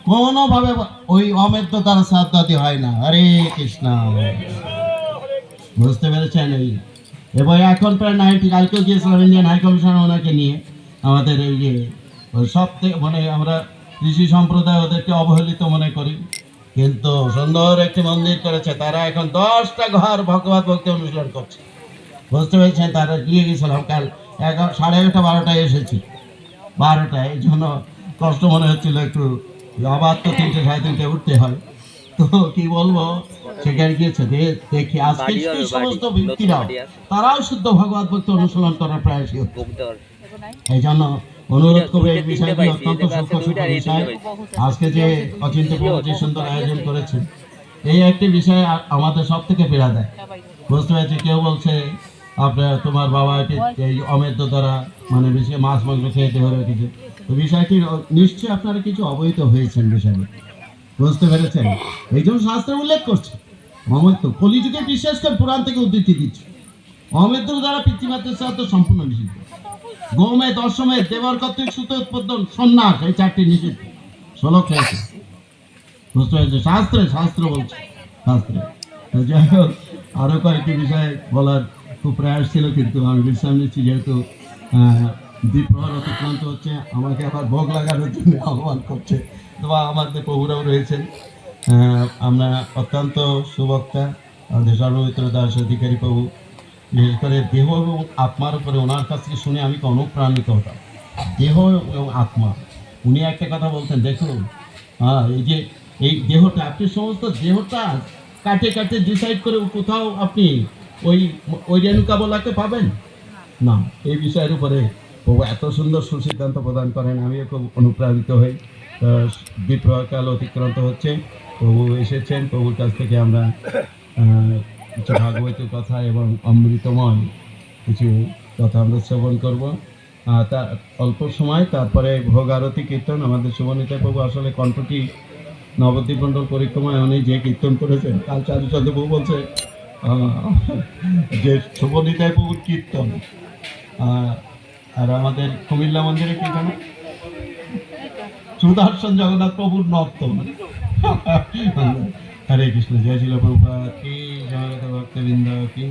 কোনোভাবে ওই অমেদ্য তার সাধ্যাতি হয় না। হরে কৃষ্ণ, বুঝতে পেরেছেন? এবং এখন প্রায় 90, কালকেও গিয়েছিলাম ইন্ডিয়ান হাই কমিশনার ওনাকে নিয়ে। আমাদের এই যে সব থেকে মানে আমরা কৃষি সম্প্রদায় ওদেরকে অবহেলিত মনে করি, কিন্তু সুন্দর একটি মন্দির করেছে। তারা এখন 10টা ঘর ভগবত ভক্তি অনুশীলন করছে, বুঝতে পেরেছেন? তারা গিয়ে গেছিলাম কাল 11:30, 12টায় এসেছি, 12টায়। এই জন্য কষ্ট মনে হচ্ছিল একটু, আবার তো 3টে, 3:30 উঠতে হয়। তো কি বলবো, সেখানে গিয়েছে দেখি আজকে সেই সমস্ত ব্যক্তিরাও তারাও শুদ্ধ ভগবত ভক্তি অনুশীলন করার প্রয়াসী হচ্ছে। এই জন্য অনুরোধ করবো, এই বিষয়টি অত্যন্ত সূক্ষ্ম বিষয়। আজকে যে অচিন্ত্য প্রভু যে সুন্দর আয়োজন করেছেন, এই একটি বিষয় আমাদের সব থেকে পীড়া দেয়, বুঝতে পেরেছি? কেউ বলছে আপনার তোমার বাবা এই অমেদ্য দ্বারা মানে বেশি মাছ মাংস খেয়ে দেহ রেখেছে। তো বিষয়টি নিশ্চয়ই আপনারা কিছু অবহিত হয়েছেন বিষয়টি, বুঝতে পেরেছেন? এই জন্য শাস্ত্রে উল্লেখ করছে অমেদ্য, কলিযুগে বিশেষ করে পুরাণ থেকে উদ্ধৃতি দিচ্ছে, অমেদ্য দ্বারা পিতৃমাতৃর সাথে সম্পূর্ণ নিষিদ্ধ। গৌমে, দশমে, দেবর কর্তৃক সুত উৎপাদন, সন্ন্যাস, এই 4টি নিষিদ্ধ। শ্লোক হয়েছে, বুঝতে পেরেছে? শাস্ত্র বলছে, শাস্ত্রে। যাই হোক, আরো কয়েকটি বিষয় বলার খুব প্রয়াস ছিল, কিন্তু আমি বিশ্রাম নিচ্ছি, যেহেতু দ্বিপ্রহর অতিক্রান্ত হচ্ছে। আমাকে আবার ভোগ লাগানোর জন্য আহ্বান করছে, বা আমাদের প্রভুরাও রয়েছেন। আমরা অত্যন্ত সুবক্তা আমাদের সর্বমিত্র দাস অধিকারী প্রভু, বিশেষ করে দেহ এবং আত্মার উপরে ওনার কাছ থেকে শুনে আমি অনুপ্রাণিত হতাম। দেহ এবং আত্মা, উনি একটা কথা বলতেন, দেখুন এই যে এই দেহটা, আপনি সমস্ত দেহটা কাটে কাটে ডিসাইড করে কোথাও আপনি ওই রেণুকা বলাকে পাবেন না। এই বিষয়ের উপরে প্রভু এত সুন্দর সুসিদ্ধান্ত প্রদান করেন, আমিও খুব অনুপ্রাণিত হই। বিপ্রকাল অতিক্রান্ত হচ্ছে, প্রভু এসেছেন, প্রভুর কাছ থেকে আমরা কিছু ভাগবতের কথা এবং অমৃতময় কিছু কথা আমরা শ্রবণ করবো। তা অল্প সময়, তারপরে ভোগ আরতি কীর্তন। আমাদের শুভনীতায় প্রভু আসলে কণ্ঠটি নবদ্বীপ মণ্ডল পরিক্রমায় উনি যে কীর্তন করেছেন, কাল চারুচন্দ্র প্রভু বলছে যে শুভনীতায় প্রভুর কীর্তন, আর আমাদের কুমিল্লা মন্দিরে কি জানো, সুদর্শন জগন্নাথ প্রভুর নর্তন। হরে কৃষ্ণ, জয় শিল প্রভুপাদ কি, জগন্নাথ ভক্তবৃন্দ কি।